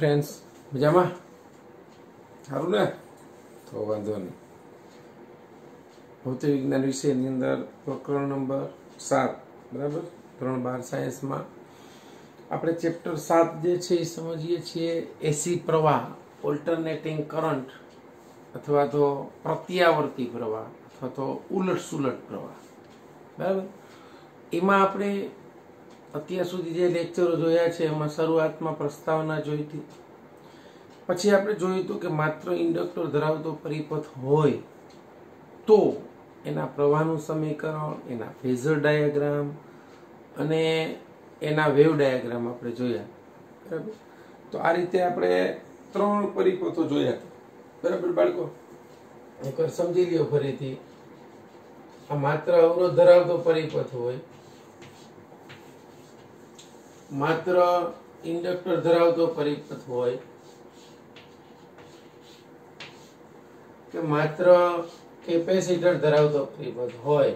Friends मजामा सारू ने तो वांधो नहीं। भौतिक विज्ञान विषय ની અંદર પ્રકરણ નંબર 7 બરાબર ધોરણ 12 સાયન્સ માં આપણે ચેપ્ટર 7 જે છે એ સમજીએ છીએ એસી પ્રવાહ ઓલ્ટરનેટિંગ કરંટ અથવા તો પ્રત્યાવર્તી પ્રવાહ અથવા તો ઉલટ-સુલટ પ્રવાહ બરાબર। એમાં આપણે અત્યાર સુધી જે લેક્ચરો જોયા છે એમાં શરૂઆતમાં પ્રસ્તાવના જોઈ હતી, પછી આપણે જોયું હતું કે માત્ર ઇન્ડક્ટર ધરાવતો પરિપથ હોય તો એના પ્રવાહનું સમીકરણ, એના ફેઝર ડાયાગ્રામ અને એના વેવ ડાયાગ્રામ આપણે જોયા બરાબર। તો આ રીતે આપણે ત્રણ પરિપથો જોયા બરાબર બાળકો। એકવાર સમજી લ્યો ફરીથી, આ માત્ર અવરોધ ધરાવતો પરિપથ હોય, માત્ર ઇન્ડક્ટર ધરાવતો પરિપથ હોય કે માત્ર કેપેસિટર ધરાવતો પરિપથ હોય।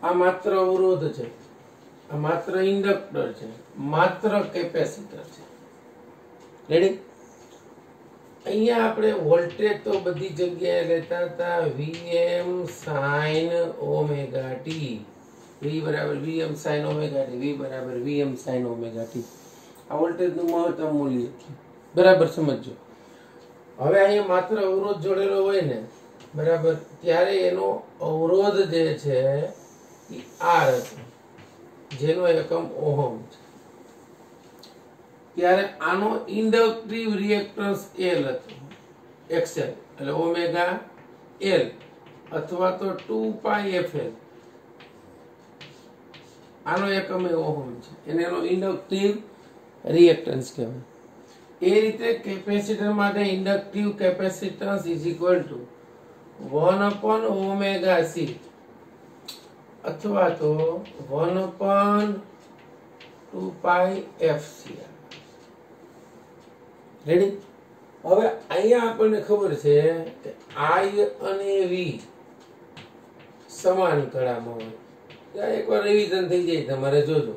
આ માત્ર અવરોધ છે, આ માત્ર ઇન્ડક્ટર છે, માત્ર કેપેસિટર છે। રેડી? અહીંયા આપણે વોલ્ટેજ તો બધી જગ્યાએ લેતા હતા Vm sin omega T, V બરાબર Vm sin omega T, V બરાબર Vm sin ઓમેગા ટી। આ વોલ્ટેજનું મહત્તમ મૂલ્ય છે બરાબર, સમજો। હવે અહીંયા માત્ર અવરોધ જોડેલો હોય ને બરાબર, ત્યારે એનો અવરોધ જે છે એ R હતો જેનો એકમ ઓહમ છે, ત્યારે આનો ઇન્ડક્ટિવ રિએક્ટન્સ L હતો, XL એટલે ઓમેગા L અથવા તો 2πfL, આનો એકમ ઓહમ છે, એને એનો ઇન્ડક્ટિવ રિએક્ટન્સ કહેવાય। એ રીતે કેપેસિટર માટે inductive capacitance is equal two 1/ωc અથવા તો 1/2πfCR। રેડી? હવે અહીંયા આપણને ખબર છે કે I અને V સમાન કળામાં હોય। ત્યાં એકવાર રિવિઝન થઈ જાય તમારે, જોજો।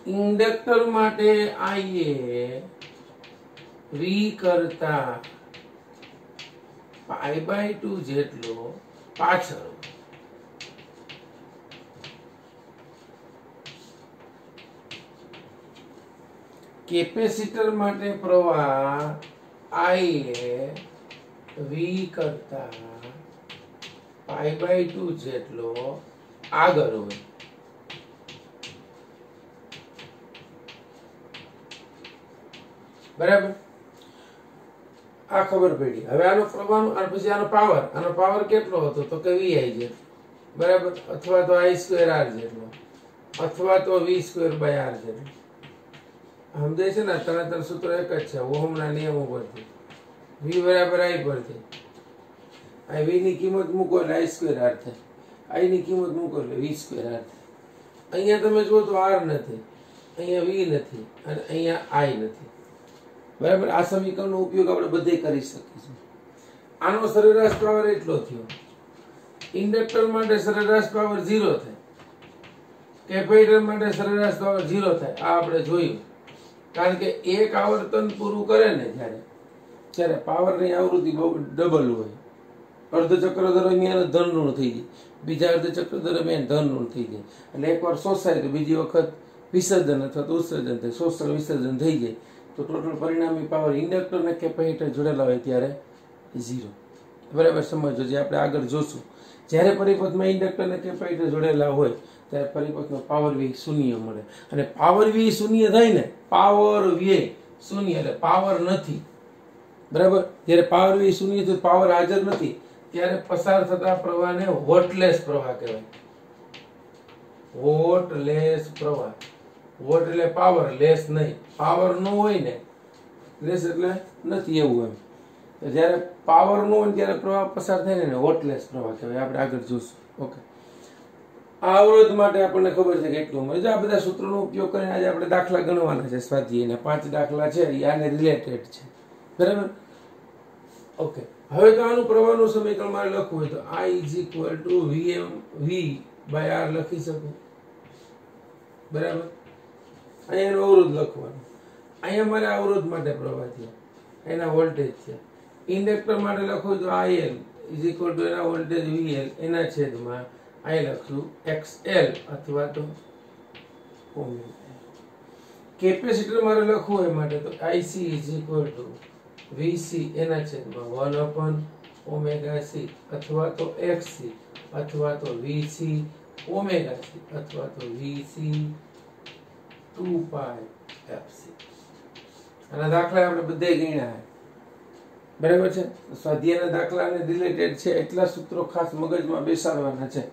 ઇન્ડક્ટર માટે I એ V કરતા π/2 જેટલો પાછળ, કેપેસિટર માટે પ્રવાહ I એ V કરતા π/2 જેટલો આગળ હોય। બરાબર? આ ખબર પડી। હવે આનો પ્રવાહનો અને પછી આનો પાવર કેટલો હતો તો કે VI જેટલો બરાબર, અથવા તો I²R જેટલો અથવા તો V²/R જેટલો। સમજાય છે ને? ત્રણ સૂત્ર એક જ છે ઓહમના નિયમો પરથી, V બરાબર I પરથી। આ V ની કિંમત મૂકો એટલે I²R થાય, I ની કિંમત મૂકો એટલે V²R થાય। અહીંયા તમે જુઓ તો R નથી, અહીંયા V નથી અને અહીંયા I નથી બરાબર। આ સમીકરણનો ઉપયોગ આપણે બધે કરી શકીશું। આનો સરેરાશ પાવર એટલો થયો, ઇન્ડક્ટર માટે સરેરાશ પાવર 0 થાય, કેપેસિટર માટે સરેરાશ પાવર 0 થાય। આ આપણે જોયું, કારણ કે એક આવર્તન પૂરું કરે ને ત્યારે પાવરની આવૃત્તિ બહુ ડબલ હોય। અર્ધ ચક્ર દરમિયાન ધન ઋણ થઈ જાય, બીજા અર્ધ ચક્ર દરમિયાન ધન ઋણ થઈ જાય, એટલે એકવાર શોષાય તો બીજી વખત વિસર્જન અથવા તો ઉત્સર્જન થાય, શોષણ વિસર્જન થઈ જાય તો ટોટલ પરિણામી પાવર ઇન્ડક્ટર અને કેપેસિટર જોડેલા હોય ત્યારે 0 બરાબર, સમજો। જે આપણે આગળ જોશું, જ્યારે પરિપથમાં ઇન્ડક્ટર અને કેપેસિટર જોડેલા હોય ત્યારે પરિપથનો પાવર વ્યય શૂન્ય મળે, અને પાવર વ્યય શૂન્ય થાય ને, પાવર વ્યય શૂન્ય એટલે પાવર નથી બરાબર। જ્યારે પાવર વ્યય શૂન્ય તો પાવર હાજર નથી ત્યારે પસાર થતા પ્રવાહને વોટલેસ પ્રવાહ કહેવાય। વોટલેસ પ્રવાહ, વોટ એટલે પાવર, લેસ નહીં, પાવર નો હોય ને, લેસ એટલે નથી એવું એમ। જ્યારે પાવર નો હોય ત્યારે પ્રવાહ પસાર થાય ને વોટલેસ પ્રવાહ કહેવાય, આપણે આગળ જોશું। ઓકે, આ અવરોધ માટે આપણને ખબર છે કે એટલું મળે। આ બધા સૂત્રોનો ઉપયોગ કરીને આજે આપણે દાખલા ગણવાના છે સ્વાધ્યાયના 5 દાખલા છે, આને રિલેટેડ છે બરાબર। ઓકે, હવે તો આનું પ્રવાહનું સમીકરણ મારે લખવું હોય તો I = Vm V/R લખી શકું। બરાબર. અહીંયા અવરોધ લખવાનો, અહીંયા મારે અવરોધ માટે પ્રવાહ છે, એના વોલ્ટેજ છે. ઇન્ડક્ટર માટે લખું તો IL ઇઝ ઇક્વલ ટુ એના વોલ્ટેજ VL એના છેદમાં અહીં લખશું XL અથવા તો ઓમેગા. કેપેસિટર મારે લખવું હોય માટે તો IC is equal two VC એના છેદમાં 1/ωc અથવા તો XC અથવા તો VC ઓમેગા C અથવા તો VC 2πfc. આના દાખલા આપણે બધે ગણ્યા બરાબર છે. સ્વાધ્યાયના દાખલાને રિલેટેડ છે એટલા સૂત્રો ખાસ મગજમાં બેસાડવાના છે.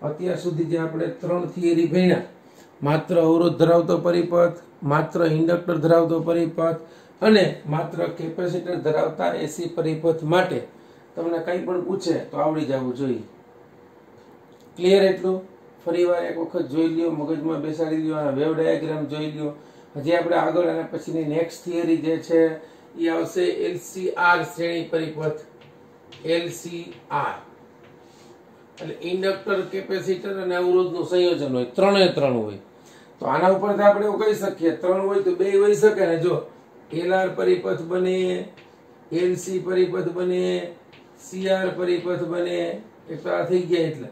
અત્યાર સુધી જે આપણે 3 થિયરી ભણ્યા, માત્ર અવરોધ ધરાવતો પરિપથ, માત્ર ઇન્ડક્ટર ધરાવતો પરિપથ અને માત્ર કેપેસિટર ધરાવતા એસી પરિપથ માટે તમને કંઈ પણ પૂછે તો આવડી જવું જોઈએ. ક્લિયર? એટલું ફરીવાર એક વખત જોઈ લ્યો, મગજમાં બેસાડી લ્યો, આ વેવ ડાયાગ્રામ જોઈ લ્યો. હજી આપણે આગળ અને પછીની નેક્સ્ટ થિયરી જે છે એ આવશે LCR શ્રેણી પરિપથ. LCR એટલે ઇન્ડક્ટર, કેપેસિટર અને અવરોધનું સંયોજન હોય, ત્રણે ત્રણ હોય. તો આના ઉપરથી આપણે એવું કહી શકીએ 3 હોય તો 2 હોઈ શકે ને. જો LR પરિપથ બને, LC પરિપથ બને, CR પરિપથ બને. એક તો આ થઈ ગયા. એટલે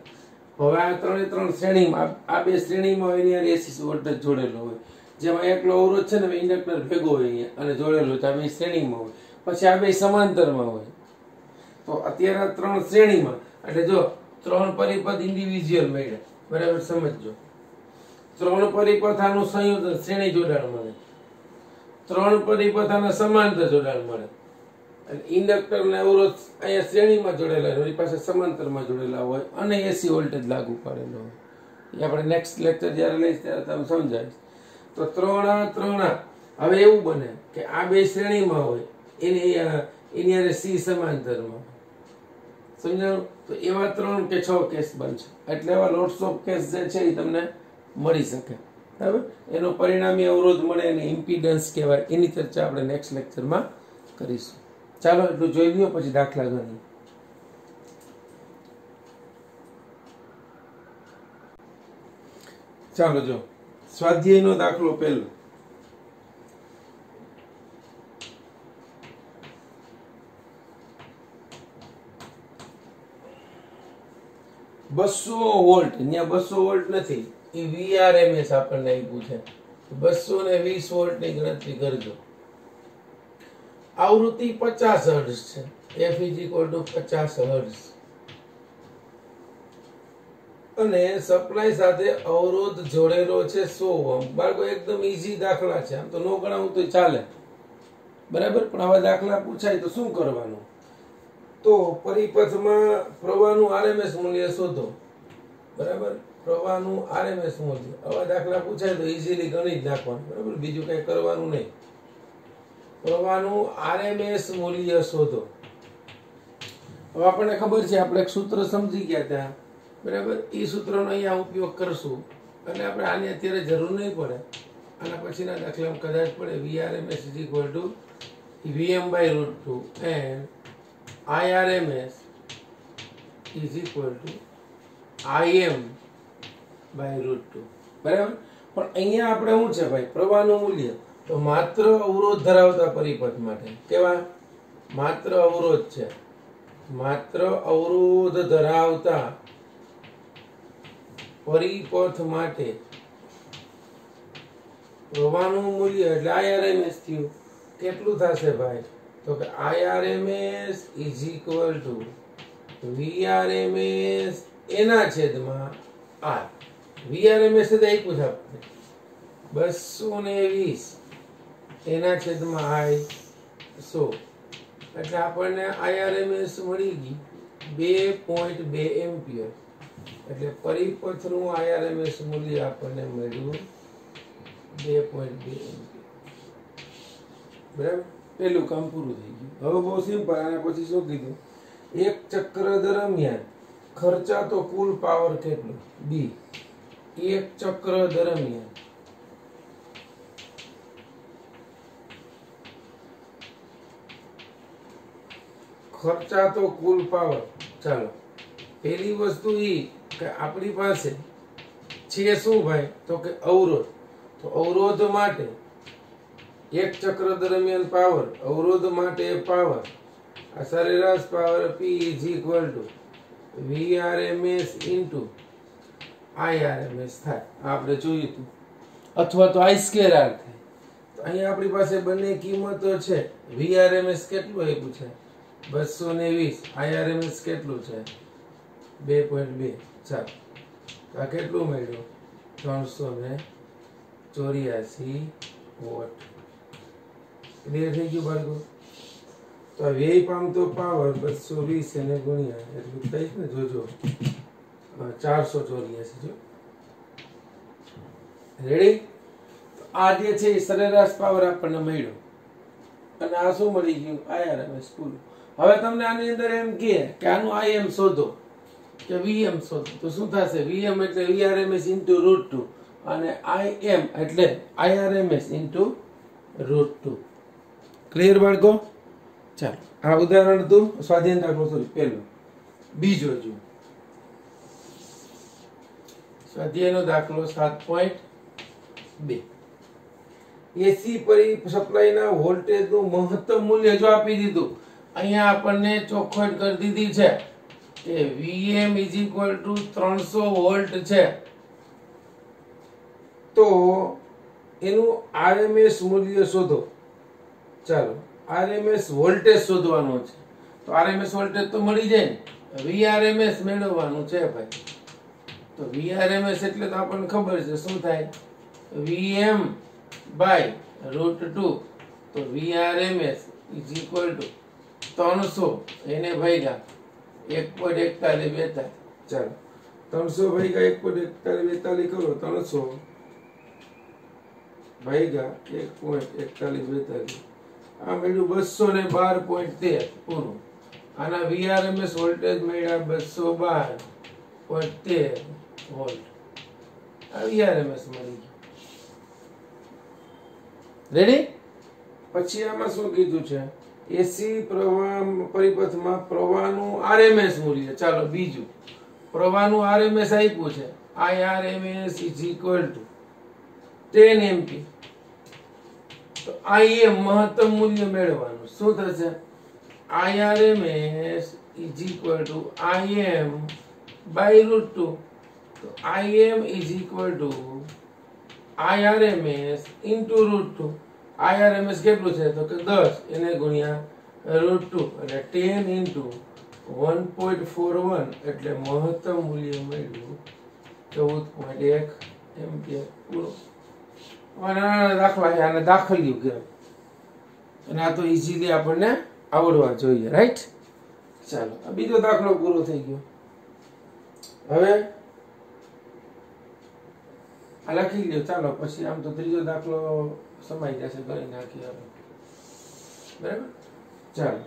હવે આ ત્રણે ત્રણ શ્રેણીમાં, આ 2 શ્રેણીમાં એની હારે AC વોલ્ટેજ જોડેલો હોય. જેમાં એકલો અવરોધ છે ને ઇન્ડક્ટર ભેગો હોય અહીંયા અને જોડેલો છે, આ 2 શ્રેણીમાં હોય. પછી આ 2 સમાંતરમાં હોય. તો અત્યારે આ 3 શ્રેણીમાં, એટલે જો 3 પરિપથ ઇન્ડિવિજ્યુઅલ મળ્યા, બરાબર? સમજજો, 3 પરિપથ આનું સંયોજન શ્રેણી જોડાણ મળે, 3 પરિપથ આના સમાંતર જોડાણ મળે. અને ઇન્ડક્ટર ને અવરોધ અહીંયા શ્રેણીમાં જોડેલા હોય, પાસે સમાંતરમાં જોડેલા હોય અને એસી વોલ્ટેજ લાગુ પડેલો હોય. એ આપણે નેક્સ્ટ લેક્ચર જ્યારે લઈશ ત્યારે તમે સમજાવીશ. તો 3 હવે એવું બને કે આ 2 શ્રેણીમાં હોય, એની હારે સી સમાંતરમાં. સમજાયું? તો એવા 3 કે 6 કેસ બનશે. એટલે એવા લોટ્સ ઓફ કેસ જે છે એ તમને મળી શકે. બરાબર? એનો પરિણામી અવરોધ મળે એને ઇમ્પિડન્સ કહેવાય. એની ચર્ચા આપણે નેક્સ્ટ લેક્ચરમાં કરીશું. ચાલો એટલું જોઈ લ્યો, પછી દાખલા ગણીએ. ચાલો જો સ્વાધ્યાયનો દાખલો પહેલો. બસો વોલ્ટ, અહીંયા 200 વોલ્ટ નથી, એ VRMS આપણને આપ્યું છે. 220 વોલ્ટની ગણતરી કરજો. આવૃત્તિ 50 હર્ટ્ઝ છે. F = 50 hertz. અને સપ્લાય સાથે અવરોધ જોડેલો છે 100 ઓહ્મ. બાળકો એકદમ ઈઝી દાખલા છે, આમ તો નો ગણાવું તો ચાલે, બરાબર? પણ આવા દાખલા પૂછાય તો શું કરવાનું? તો પરિપથમાં પ્રવાહનું RMS મૂલ્ય શોધો. બરાબર? પ્રવાહનું RMS મૂલ્ય. આવા દાખલા પૂછાય તો ઈઝીલી ગણી જ નાખવાનું, બરાબર? બીજું કઈ કરવાનું નહીં. પ્રવાહનું RMS મૂલ્ય શોધો. હવે આપણને ખબર છે, આપણે એક સૂત્ર સમજી ગયા ત્યાં, બરાબર? એ સૂત્રનો અહીંયા ઉપયોગ કરશું. એટલે આપણે આની અત્યારે જરૂર નહીં પડે, આના પછીના દાખલામાં કદાચ પડે. VRMS = VM/√2 and IRMS = IM/√2. બરાબર? પણ અહીંયા આપણે શું છે ભાઈ? પ્રવાહનું મૂલ્ય. તો માત્ર અવરોધ ધરાવતા પરિપથ માટે. કેવા? માત્ર અવરોધ છે, માત્ર અવરોધ ધરાવતા પરિપથ માટે પ્રવાહનું મૂલ્ય એટલે IRMS થયું. કેટલું થશે ભાઈ? તો કે IRMS = VRMS એના છેદમાં R. VRMS જ આપ્યું છે આપણે 220 એના છેદમાં I100. એટલે આપણને IRMS મળી ગઈ 2.2 એમ્પિયર. એટલે પરિપથનું IRMS મૂલ્ય આપણને મળ્યું 2.2 એમ્પિયર. બરાબર? પેલું કામ પૂરું થઈ ગયું. હવે બહુ સિમ્પલ. આના પછી શું કીધું? એક ચક્ર દરમિયાન ખર્ચાતો કુલ પાવર કેટલો? B. એક ચક્ર દરમિયાન ખર્ચાતો કુલ પાવર. ચાલો પહેલી વસ્તુ એ કે આપણી પાસે છે શું ભાઈ? તો કે અવરોધ. તો અવરોધ માટે એક ચક્ર દરમિયાન પાવર, અવરોધ માટે પાવર, આ સરેરાશ power P is equal two VRMS into IRMS થાય. આપણે જોયું હતું. અથવા તો I સ્ક્વેર R થાય. તો અહીંયા આપણી પાસે બંને કિંમતો છે. VRMS કેટલું આપ્યું છે? 220. IRMS કેટલું છે? 2.2. ચાલો, આ કેટલું મળ્યું? 384 વોટ. ક્લિયર થઈ ગયું બાળકો? તો આ વ્યય પામતો પાવર 220 એને ગુણ્યા એટલું થાય ને, જોજો 484. જો રેડી? આ જે છે એ સરેરાશ પાવર આપણને મળ્યો અને આ શું મળી ગયું? IRMS પૂરું. હવે તમને આની અંદર એમ કે આનું IM શોધો કે VM શોધો, તો શું થશે? VM એટલે VRMS ઇન્ટુ √2 અને IM એટલે IRMS ઇન્ટુ √2. ક્લિયર બાળકો? ચાલો, આ ઉદાહરણ હતું સ્વાધ્યાય દાખલો, સોરી પહેલું. બીજો જો સ્વાધ્યાયનો દાખલો 7.2. એસી સપ્લાયના વોલ્ટેજનું મહત્તમ મૂલ્ય જો આપી દીધું. અહીંયા આપણને ચોખવટ કરી દીધી છે કે VM is equal two 300 volt છે, તો એનું RMS મૂલ્ય શોધો. ચાલો, RMS વોલ્ટેજ શોધવાનો છે. તો RMS વોલ્ટેજ તો મળી જાય ને, VRMS મેળવવાનું છે ભાઈ. તો VRMS એટલે તો આપણને ખબર છે શું થાય? VM by √2. તો VRMS ઇઝ ઇક્વલ ટુ 300 એને ભાગ્યા 1.4142. ચાલો, 300 ભાગ્યા 1.4142 કરો. 300 ભાગ્યા 1.4142. આ મળ્યું 212.13 પૂરું. આના VRMS વોલ્ટેજ મળ્યા 212.13 વોલ્ટ. આ VRMS મળી ગયું. રેડી? પછી આમાં શું કીધું છે? એસી પ્રવાહ પરિપથમાં પ્રવાહનું RMS મૂલ્ય. ચાલો, બીજું પ્રવાહનું RMS આપ્યું છે. IRMS is equal to 10 ampere. તો IM મહત્તમ મૂલ્ય મેળવવાનું. શું થશે? IRMS is equal to IM by √2. તો IM is equal to IRMS into √2. IRMS કેટલું છે? તો કે 10 એને ગુણ્યા √2 એટલે 10 ઇન્ટુ 1.41 એટલે મહત્તમ મૂલ્ય મળ્યું 14.1 એમ્પિયર. પૂરો. દાખલા છે, આને દાખલ્યું કે, અને આ તો ઈઝીલી આપણને આવડવા જોઈએ. રાઈટ? ચાલો, આ બીજો દાખલો પૂરો થઈ ગયો. હવે આ લખી લ્યો. ચાલો, પછી આમ તો ત્રીજો દાખલો સમાઈ જશે, કરી નાખીએ આપણે. બરાબર? ચાલો,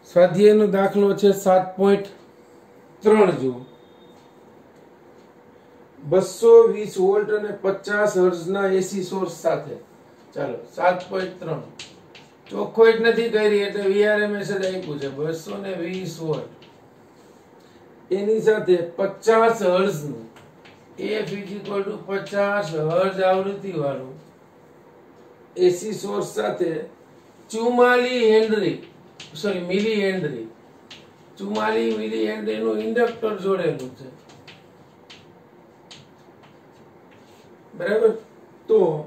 સ્વાધ્યાયનો દાખલો છે 7.3. જુઓ, 220 વોલ્ટ અને 50 હર્ટ્ઝના એસી સોર્સ સાથે. ચાલો, 7.3. ચોખ્ખોટ નથી કરી એટલે VRMS જ આપ્યું છે 220 વોલ્ટ. એની સાથે 50 હર્ટ્ઝનું F is equal two 50 hertz આવૃત્તિ વાળું એસી સોર્સ સાથે 44 henry, sorry milli henry, 44 milli henry નું ઇન્ડક્ટર જોડેલું છે. બરાબર? તો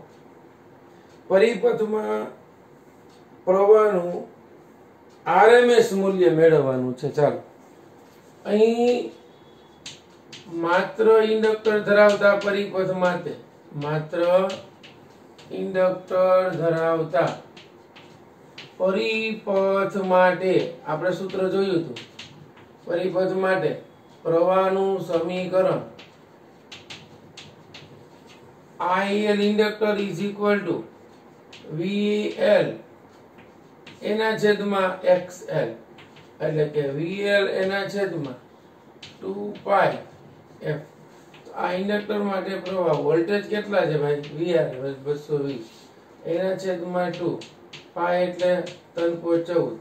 પરિપથમાં પ્રવાહનું RMS મૂલ્ય મેળવવાનું છે. ચાલો, અહીં માત્ર ઇન્ડક્ટર ધરાવતા પરિપથ માટે, માત્ર ઇન્ડક્ટર ધરાવતા પરિપથ માટે આપણે સૂત્ર જોયું હતું. પરિપથ માટે પ્રવાહનું સમીકરણ IL inductor is equal two VL એના છેદમાં XL, એટલે કે VL એના છેદમાં 2πf. આ ઇન્ડક્ટર માટે પ્રવાહ વોલ્ટેજ કેટલા છે ભાઈ? VR 220 એના છેદમાં 2 પાઈ એટલે 3.14.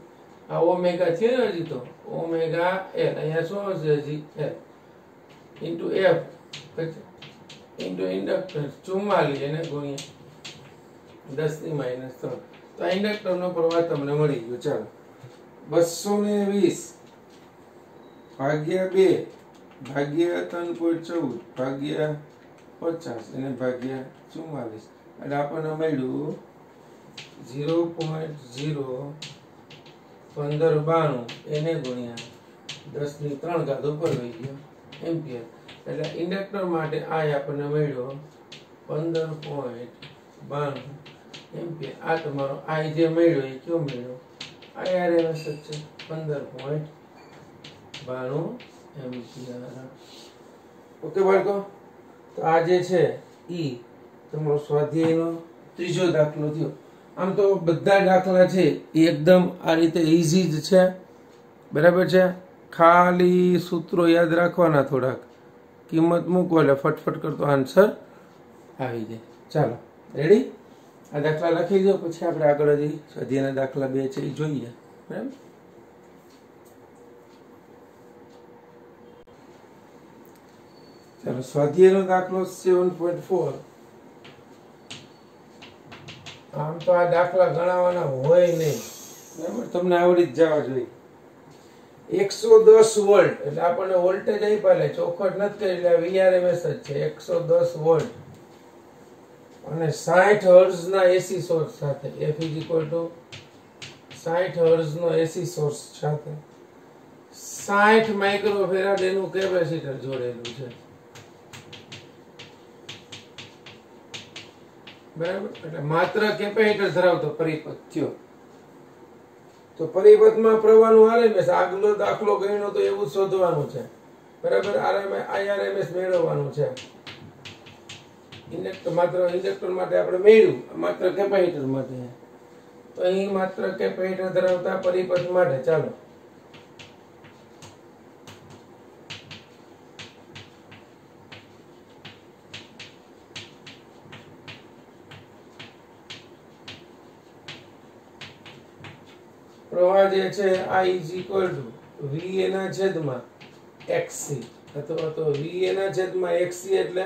આ ઓમેગા છે ને, હજી તો ઓમેગા L. અહીંયા શું હશે? હજી L into F into inductance 44 એને ગુણ્યા 10⁻³ તો આ ઇન્ડક્ટરનો પ્રવાહ તમને મળી ગયો. ચાલો 220 ભાગ્યા 2 ભાગ્યા 3.14 ભાગ્યા 50 એને ભાગ્યા 44 એટલે આપણને મળ્યું 0.01592 એને ગુણ્યા 10⁻³ ઉપર વહી ગયો એમ્પિયર. એટલે ઇન્ડક્ટર માટે આ આપણને મળ્યો 15.92 એમ્પિયર. આ તમારો આઈ જે મળ્યો એ કયો મળ્યો? IRMS જ છે 15.92 એમ્પિયર. ઓકે બાળકો, તો આ જે છે ઈ તમારો સ્વાધ્યાયનો ત્રીજો દાખલો થયો. આમ તો બધા દાખલા છે એ એકદમ આ રીતે ઈઝી જ છે, બરાબર છે. ખાલી સૂત્રો યાદ રાખવાના, થોડાક કિંમત મૂકો એટલે ફટફટ કરતો આન્સર આવી જાય. ચાલો રેડી, આ દાખલા લખી દો, પછી આપણે આગળ હજી સ્વાધ્યાયના દાખલા 2 છે એ જોઈએ. બરાબર, ચાલો સ્વાધ્યાયનો દાખલો 7.4. આમ તો આ દાખલા ગણાવવાના હોય નહીં, બરાબર, તમને આવડી જ જવા જોઈએ. 110 વોલ્ટ એટલે આપણને વોલ્ટેજ આપ્યા, લે ચોખવટ નથી કરી એટલે VRMS જ છે 110 વોલ્ટ અને 60 હર્ટ્ઝ ના એસી સોર્સ સાથે F = 60 હર્ટ્ઝ નો એસી સોર્સ સાથે 60 માઇક્રોફેરાડ એનું કેપેસિટર જોડેલું છે, બરાબર. એટલે માત્ર કેપેસિટર ધરાવતો પરિપથ થયો. તો પરિપથમાં પ્રવાહનું RMS, આગલો દાખલો ગણ્યો તો એવું શોધવાનું છે, બરાબર. IRMS મેળવવાનું છે. ઇન્ડક્ટર માત્ર ઇન્ડક્ટર માટે આપણે મેળવ્યું, માત્ર કેપેસિટર માટે. તો અહીં માત્ર કેપેસિટર ધરાવતા પરિપથ માટે ચાલો પ્રવાહ જે છે I = V ના છેદમાં XC અથવા તો V ના છેદમાં XC એટલે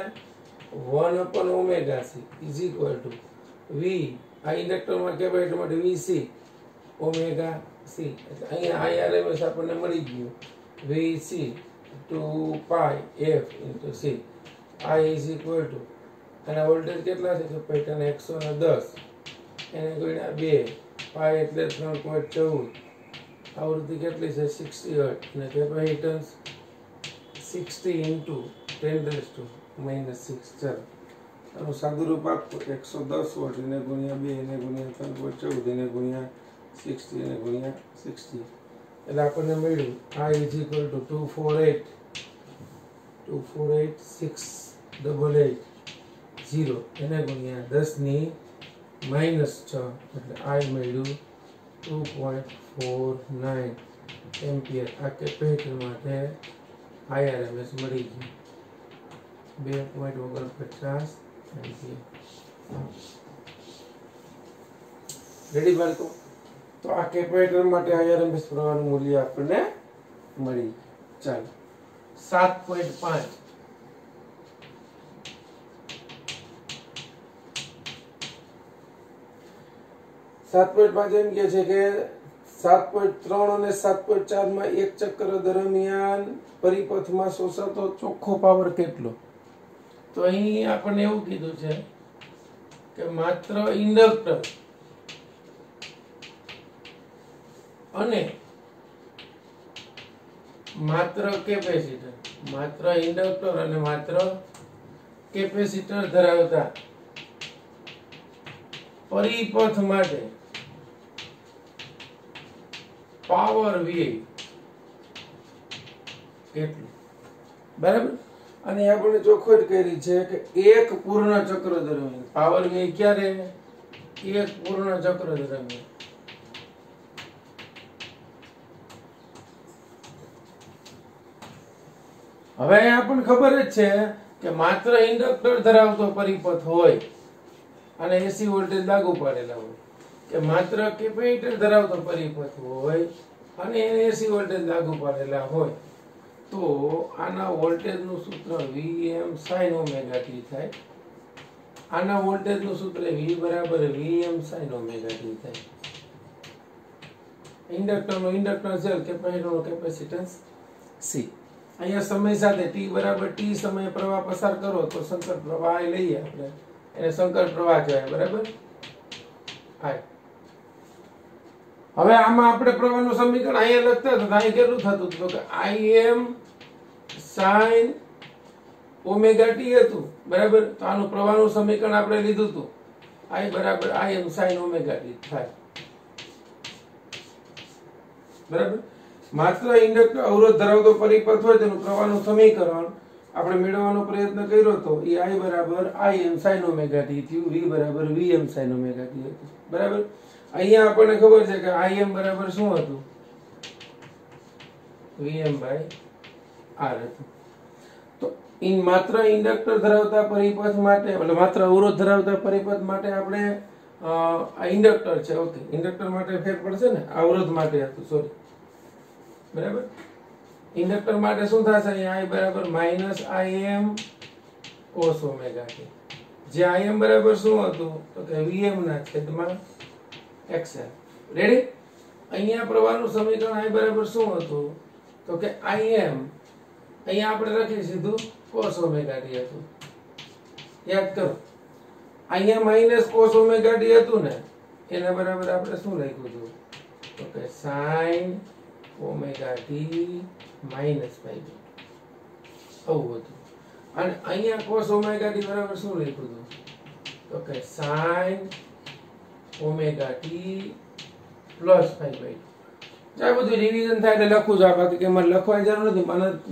1/ωc = V આ ઇન્ડક્ટરમાં કેપેસિટર માટે VC ωc. એટલે અહીંયા IRMS આપણને મળી ગયું VC 2πf × C. I = અને વોલ્ટેજ કેટલા છે? કેપેસિટરના 110 એને ગુણ્યા 2 પાઈ એટલે 3.14. આવૃત્તિ કેટલી છે? 60 હર્ટ્ઝ અને કેપેસિટન્સ 60 × 10⁻⁻6. ચાલો આનું સાદું રૂપ આપો 110 વોલ્ટ એને ગુણ્યા 2 એને ગુણ્યા 3.14 એને ગુણ્યા 60 એને ગુણ્યા 60 એટલે આપણને મળ્યું I = 248,688,0 એને ગુણ્યા 10⁻⁻6 એટલે I મળ્યું 2.49 એમ્પિયર. આ કેપેસિટર માટે IRMS મળી ગયું 2.49 એમ્પિયર. રેડી બાળકો, તો આ કેપેસિટર માટે IRMS પ્રવાહનું મૂલ્ય આપણને મળી. ચાલો 7.5. એમ કે છે કે 7.3 અને 7.4 માં એક ચક્ર દરમિયાન પરિપથમાં શોષાતો ચોખ્ખો પાવર કેટલો? તો અહીં આપણને એવું કીધું છે કે માત્ર ઇન્ડક્ટર અને માત્ર કેપેસિટર, માત્ર ઇન્ડક્ટર અને માત્ર કેપેસિટર ધરાવતા પરિપથ માટે પાવર વ્યય કેટલું, બરાબર. અને આપણે ચોખવટ કરી છે કે એક પૂર્ણ ચક્ર દરમિયાન પાવર વ્યય ક્યારે? એક પૂર્ણ ચક્ર દરમિયાન. હવે આપણને ખબર જ છે કે માત્ર ઇન્ડક્ટર ધરાવતો પરિપથ હોય અને એસી વોલ્ટેજ લાગુ પાડેલા હોય, કે માત્ર કેપેસિટર ધરાવતો પરિપથ હોય અને એને એસી વોલ્ટેજ લાગુ પાડેલા હોય, તો આના વોલ્ટેજનું સૂત્ર Vm sin ઓમેગા t થાય. આના વોલ્ટેજનું સૂત્ર V બરાબર Vm sin ઓમેગા t થાય. ઇન્ડક્ટરનો ઇન્ડક્ટન્સ L, કેપેસિટરનો કેપેસિટન્સ C. અહીંયા સમય સાથે t બરાબર t સમયે પ્રવાહ પસાર કરો તો સંકર પ્રવાહ I લઈએ આપણે, એને સંકર પ્રવાહ કહેવાય. બરાબર. I. હવે આમાં આપણે પ્રવાહનું સમીકરણ અહીંયા લખતા હતા, અહીં કેટલું થતું હતું કે Im sin ઓમેગા t હતું. બરાબર. તો આનું પ્રવાહનું સમીકરણ આપણે લીધું હતું, I બરાબર Im sin ઓમેગા t થાય. બરાબર. માત્ર ઇન્ડક્ટર અવરોધ ધરાવતો પરિપથ હોય તેનું પ્રવાહનું સમીકરણ આપણે મેળવવાનો પ્રયત્ન કર્યો તો એ I બરાબર Im sin ઓમેગા t થયું, V બરાબર Vm sin ઓમેગા t હતું. બરાબર. અહીંયા આપણને ખબર છે કે Im બરાબર શું હતું? Vm by R હતું. તો માત્ર ઇન્ડક્ટર ધરાવતા પરિપથ માટે, એટલે માત્ર અવરોધ ધરાવતા પરિપથ માટે આપણે આ ઇન્ડક્ટર છે. ઓકે, ઇન્ડક્ટર માટે ફેર પડશે ને, અવરોધ માટે હતું, સોરી. બરાબર. ઇન્ડક્ટર માટે શું થશે? અહીંયા I બરાબર minus Im cos omega t. જે Im બરાબર શું હતું? તો કે Vm ના છેદમાં XL. રેડી? અહીંયા પ્રવાહનું સમીકરણ I બરાબર શું હતું? તો કે Im અહીંયા આપણે લખી સીધું cos ઓમેગા t હતું. યાદ કરો, અહીંયા માઈનસ cos ઓમેગા t હતું ને, એના બરાબર આપણે શું લખ્યું હતું? તો કે sin ઓમેગા t માઈનસ પાઈ. આવું હતું. અને અહીંયા cos ઓમેગા t બરાબર શું લખ્યું હતું? તો કે sin omega t plus pi by 2. આ બધું રિવિઝન થાય એટલે લખું છું આ, બાકી કે મને લખવાની જરૂર નથી.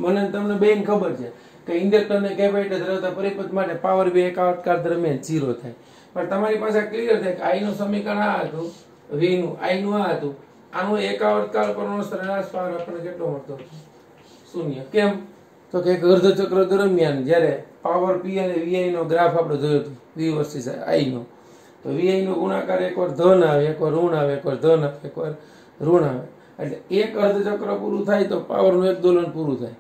મને તમને બેન ખબર છે કે ઇન્ડક્ટર ને કેપેસિટર ધરાવતા પરિપથ માટે પાવર બે એકાવતકાળ દરમિયાન 0 થાય. પણ તમારી પાસે ક્લિયર થાય કે I નું સમીકરણ આ હતું, V નું I નું આ હતું. આનું એકાવતકાળ પરનો સરેરાશ પાવર આપણને કેટલો મળતો હતો? 0. કેમ? તો કે એક અર્ધ ચક્ર દરમિયાન જ્યારે પાવર P અને VI નો ગ્રાફ આપણે જોયો હતો, V વર્સિસ I નો, તો VI નો ગુણાકાર એકવાર ધન આવે, એકવાર ઋણ આવે, એકવાર ધન આવે, એકવાર ઋણ આવે. એટલે એક અર્ધ ચક્ર પૂરું થાય તો પાવરનું એક દોલન પૂરું થાય.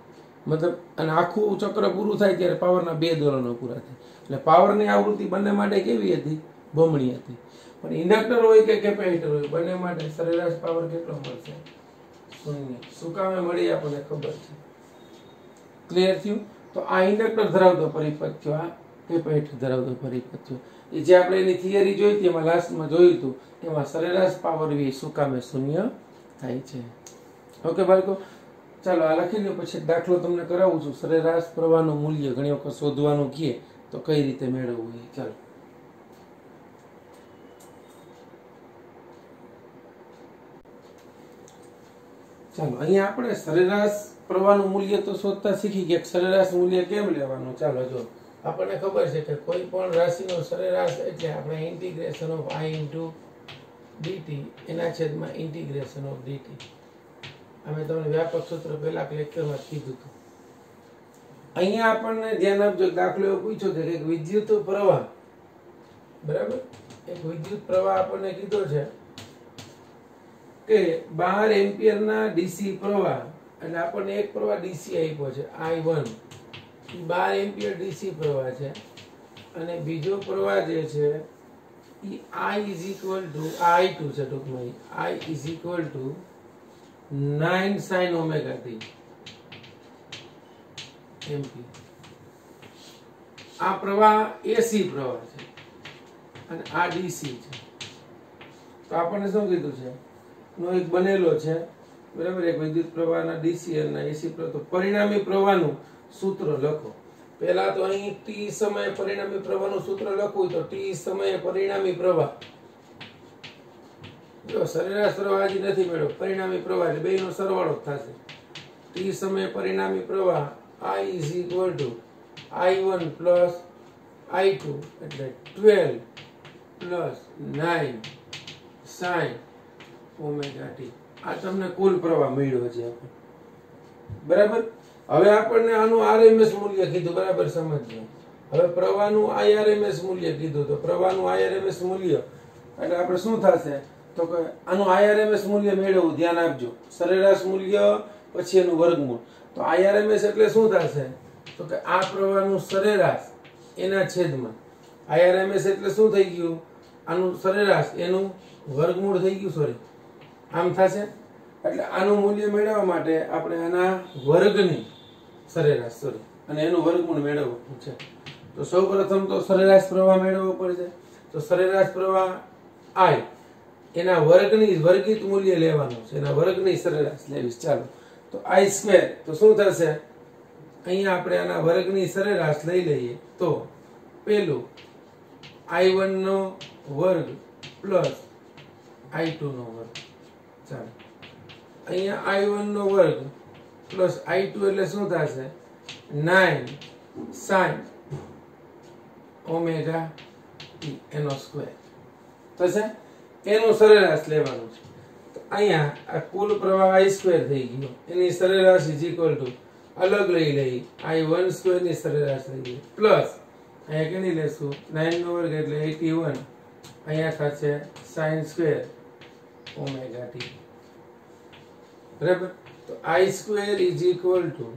મતલબ, અને આખું ચક્ર પૂરું થાય ત્યારે પાવરના 2 દોલનો પૂરા થાય. એટલે પાવરની આવૃત્તિ બંને માટે કેવી હતી? બમણી હતી. પણ ઇન્ડક્ટર હોય કે કેપેસિટર હોય, બંને માટે સરેરાશ પાવર કેટલો મળશે? 0. શું કામે મળી આપણને ખબર છે. ક્લિયર થયું? તો આ ઇન્ડક્ટર ધરાવતો પરિપથ થયો, આ કેપેસિટર ધરાવતો પરિપથ થયો. એ જે આપણે એની થિયરી જોઈ હતી, એમાં લાસ્ટમાં જોયું હતું, એમાં સરેરાશ પાવર V શું કામે 0 થાય છે. ઓકે બાળકો, ચાલો આ લખી લો. પછી દાખલો તમને કરાવું છું. સરેરાશ પ્રવાહનું મૂલ્ય ઘણી વખત શોધવાનું કહે તો કઈ રીતે મેળવવું એ. ચાલો ચાલો અહીંયા આપણે સરેરાશ પ્રવાહનું મૂલ્ય તો શોધતા શીખી ગયા. સરેરાશ મૂલ્ય કેમ લેવાનું? ચાલો જો, આપણને ખબર છે કે કોઈ પણ રાશિનો સરેરાશ એટલે આપણે integration of I into dt એના છેદમાં ઇન્ટિગ્રેશન ઓફ dt. અમે તમને વ્યાપક સૂત્ર પહેલા લેક્ચરમાં કીધું હતું. અહીંયા આપણને ધ્યાન આપજો, દાખલો એવો પૂછ્યો છે કે એક વિદ્યુત પ્રવાહ, બરાબર, એક વિદ્યુત પ્રવાહ આપણને કીધો છે કે 12 એમ્પિયરના ડીસી પ્રવાહ, એટલે આપણને એક પ્રવાહ ડીસી આપ્યો છે I1, 12 એમ્પિયર ડીસી પ્રવાહ છે. અને બીજો પ્રવાહ જે છે I is equal to I2 છે, ટૂંકમાં I is equal to 9 sin omega t ampere. આ પ્રવાહ એસી પ્રવાહ છે અને આ ડીસી છે. તો આપણને શું કીધું છે? નો એક બનેલો છે, બરાબર, એક વિદ્યુત પ્રવાહના ડીસી અને એસી પ્રવાહ. તો પરિણામી પ્રવાહનું સૂત્ર લખો. પહેલા તો અહીં t સમયે પરિણામી પ્રવાહનું સૂત્ર લખવું તો t સમયે પરિણામી પ્રવાહ, જો સરેરાશ પ્રવાહ હજી નથી મેળવ્યો, પરિણામી પ્રવાહ એટલે બેયનો સરવાળો થશે. t સમયે પરિણામી પ્રવાહ I is equal to I1 plus I2 એટલે 12 plus 9 sin ઓમેગા t. આ તમને કુલ પ્રવાહ મળ્યો છે આપણે, બરાબર. હવે આપણને આનું RMS મૂલ્ય કીધું, બરાબર, સમજજો. હવે પ્રવાહનું IRMS મૂલ્ય કીધું, તો પ્રવાહનું IRMS મૂલ્ય એટલે આપણે શું થશે? તો કે આનું IRMS મૂલ્ય મેળવવું, ધ્યાન આપજો. સરેરાશ મૂલ્ય પછી એનું વર્ગમૂળ. તો આઈઆરએમએસ એટલે શું થશે તો કે આ પ્રવાહનું સરેરાશ એના છેદમાં આઈઆરએમએસ એટલે શું થઈ ગયું આનું સરેરાશ એનું વર્ગમૂળ થઈ ગયું સોરી આમ થશે એટલે આનું મૂલ્ય મેળવવા માટે આપણે આના વર્ગની સરેરાશ સોરી અને એનું વર્ગમૂળ મેળવવું છે તો સૌપ્રથમ તો સરેરાશ પ્રવાહ મેળવવો પડશે તો સરેરાશ પ્રવાહ I એના વર્ગિત મૂલ્ય લેવાનું છે એના વર્ગની સરેરાશ લેવી ચાલો તો I સ્ક્વેર તો શું થશે અહીંયા આપણે આના વર્ગની સરેરાશ લઈ લઈએ તો પેલું I1 નો વર્ગ પ્લસ I2 નો વર્ગ ચાલો અહીંયા I1 નો વર્ગ પ્લસ I2 એટલે શું થશે 9 sin ઓમેગા t એનો સ્ક્વેર થશે એનું સરેરાશ લેવાનું છે તો અહીંયા આ કુલ પ્રવાહ I સ્ક્વેર થઈ ગયો એની સરેરાશ ઇઝ ઇક્વલ ટુ અલગ લઈ લઈ I1 સ્ક્વેર ની સરેરાશ લઈ લઈએ પ્લસ અહીંયા કેટલી લેશું 9 નો વર્ગ એટલે 81 અહીંયા થશે sin સ્ક્વેર ઓમેગા t બરાબર તો I square is equal two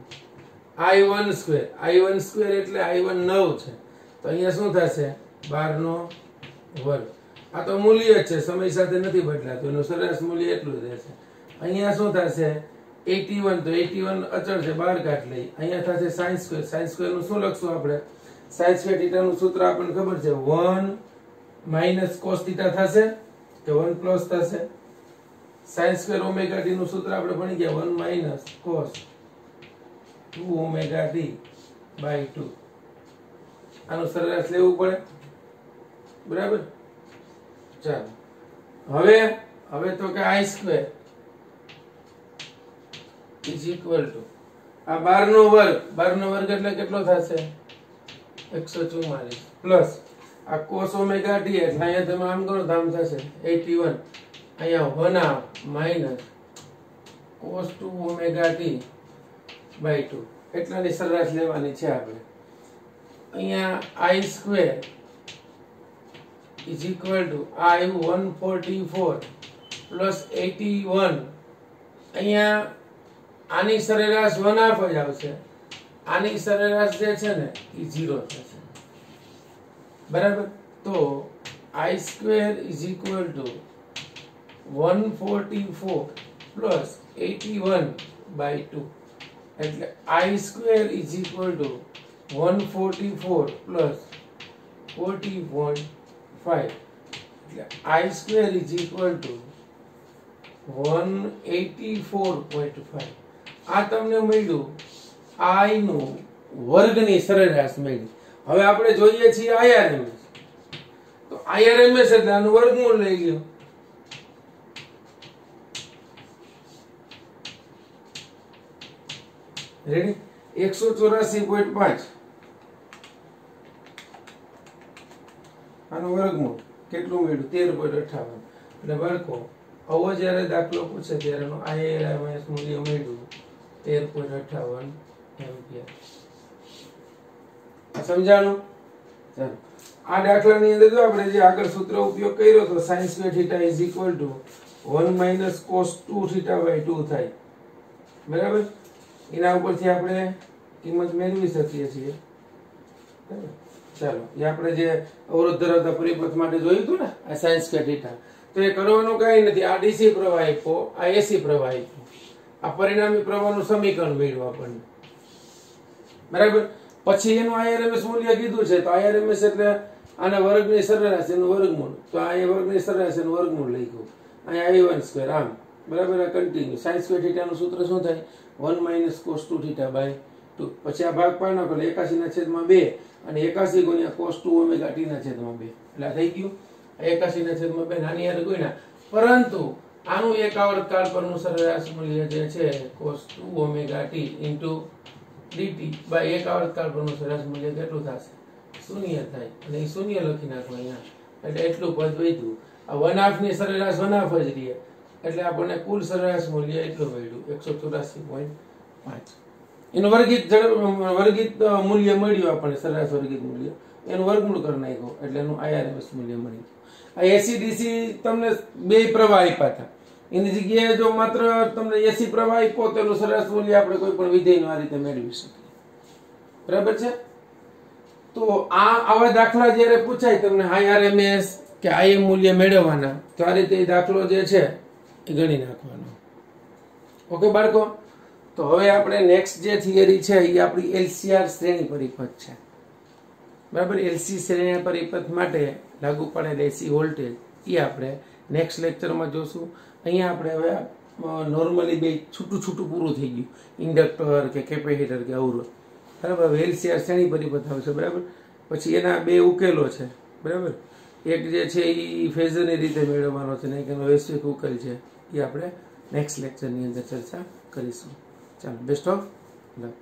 I1 square એટલે I1 9 છે તો અહીંયા શું થશે 12 નો વર્ગ આ તો મૂલ્ય જ છે સમય સાથે નથી બદલાતું એનું સરેરાશ મૂલ્ય એટલું જ રહેશે અહીંયા શું થશે 81 તો 81 અચળ છે બહાર કાઢ લઈ અહીંયા થશે sin સ્ક્વેર નું શું લખશું આપણે sin સ્ક્વેર થીટા નું સૂત્ર આપણને ખબર છે 1 માઈનસ cos થીટા થશે કે 1 પ્લસ થશે sin સ્ક્વેર ઓમેગા t નું સૂત્ર આપણે ભણી ગયા 1 minus cos 2 omega t by 2 આનું સરેરાશ લેવું પડે બરાબર ચાલો હવે તો કે I square is equal two આ 12 નો વર્ગ એટલે કેટલો થશે 144 પ્લસ આ cos ઓમેગા t એટલે અહીંયા તમે આમ કરો તો આમ થશે 81 અહીંયા 1 minus cos 2 omega t by 2 એટલાની સરેરાશ લેવાની છે આપણે અહીંયા I square is equal to I 144 plus 81 અહીંયા આની સરેરાશ 1/2 જ આવશે આની સરેરાશ જે છે ને એ 0 થશે બરાબર તો I square is equal to 144 plus 81 by 2 એટલે I square is equal to 144 plus 40.5 એટલે I square is equal to 184.5 આ તમને મળ્યું I નું વર્ગની સરેરાશ મળી હવે આપણે જોઈએ છીએ IRMS તો IRMS એટલે આનું વર્ગમૂળ લઈ લ્યો રેડી 184.5 આનું વર્ગમૂળ કેટલું મળ્યું 13.58 એટલે વર્ગો આવો જ્યારે દાખલો પૂછે ત્યારે IRMS મૂલ્ય મળ્યું 13.58 એમ્પિયર સમજાણું ચાલો આ દાખલાની અંદર જો આપણે જે આગળ સૂત્ર ઉપયોગ કર્યો તો sin square theta is equal to 1 minus cos 2 theta by 2 થાય બરાબર એના ઉપરથી આપણે કિંમત મેળવી શકીએ છીએ ચાલો એ આપણે જે અવરોધ ધરાવતા પરિપથ માટે જોયું હતું ને આ sin સ્ક્વેર થીટા તો એ કરવાનું કઈ નથી આ ડીસી પ્રવાહ આપ્યો આ એસી પ્રવાહ આપ્યો આ પરિણામી પ્રવાહનું સમીકરણ મેળવ્યું આપણને બરાબર પછી એનું IRMS મૂલ્ય કીધું છે તો IRMS એટલે આના વર્ગની સરેરાશ એનું વર્ગમૂળ તો આ વર્ગની સરેરાશ એનું વર્ગમૂળ લઈ ગયું અહીંયા I1 સ્ક્વેર આમ બરાબર આ કન્ટિન્યુ sin સ્ક્વેર થીટાનું સૂત્ર શું થાય 1 માઈનસ cos 2 થીટા બાય 2 પછી આ ભાગ પાડનો એટલે 81 ના છેદમાં 2 અને 81 ગુણ્યા cos 2 ઓમેગા t ના છેદમાં 2 એટલે આ થઈ ગયું 81 ના છેદમાં 2 નાની યાર ગુણ્યા પરંતુ આનું એક આવર્તકાળ પરનું સરેરાશ મૂલ્ય જે છે cos 2 omega t into dt by એક આવર્તકાળ પરનું સરેરાશ મૂલ્ય કેટલું થશે શૂન્ય થાય અને એ શૂન્ય લખી નાખો અહીંયા એટલે એટલું પદ વધ્યું આ 1/2 ની સરેરાશ 1/2 જ રહે એટલે આપણને કુલ સરેરાશ મૂલ્ય એટલું મળ્યું 184.5 એનું વર્ગિત મૂલ્ય મળ્યું આપણને સરેરાશ વર્ગિત મૂલ્ય એનું વર્ગમૂળ કરી નાખ્યો એટલે એનું IRMS મૂલ્ય મળી ગયું આ એસી ડીસી તમને બે પ્રવાહ આપ્યા હતા એની જગ્યાએ જો માત્ર તમને એસી પ્રવાહ આપ્યો તો એનું સરેરાશ મૂલ્ય આપણે કોઈ પણ વિધેયનું આ રીતે મેળવી શકીએ. બરાબર છે. તો આવા દાખલા જ્યારે પૂછાય તમને IRMS કે IM મૂલ્ય મેળવવાના, તો આ રીતે દાખલો જે છે એ ગણી નાખવાનો. ઓકે બાળકો, તો હવે આપણે નેક્સ્ટ જે થિયરી છે એ આપણી LCR શ્રેણી પરિપથ છે. બરાબર. LC શ્રેણી પરિપથ માટે લાગુ પડેલ AC વોલ્ટેજ એ આપણે નેક્સ્ટ લેક્ચરમાં જોશું. અહીંયા આપણે હવે નોર્મલી બે છૂટું પૂરું થઈ ગયું, ઇન્ડક્ટર કે કેપેસિટર કે અવરોધ. બરાબર. હવે LCR શ્રેણી પરિપથ આવશે. બરાબર. પછી એના બે ઉકેલો છે. બરાબર. એક જે છે એ ફેઝરની રીતે મેળવવાનો છે ને એક એનો વૈશ્વિક ઉકેલ છે, એ આપણે નેક્સ્ટ લેક્ચરની અંદર ચર્ચા કરીશું. ચાલો, બેસ્ટ ઓફ લક.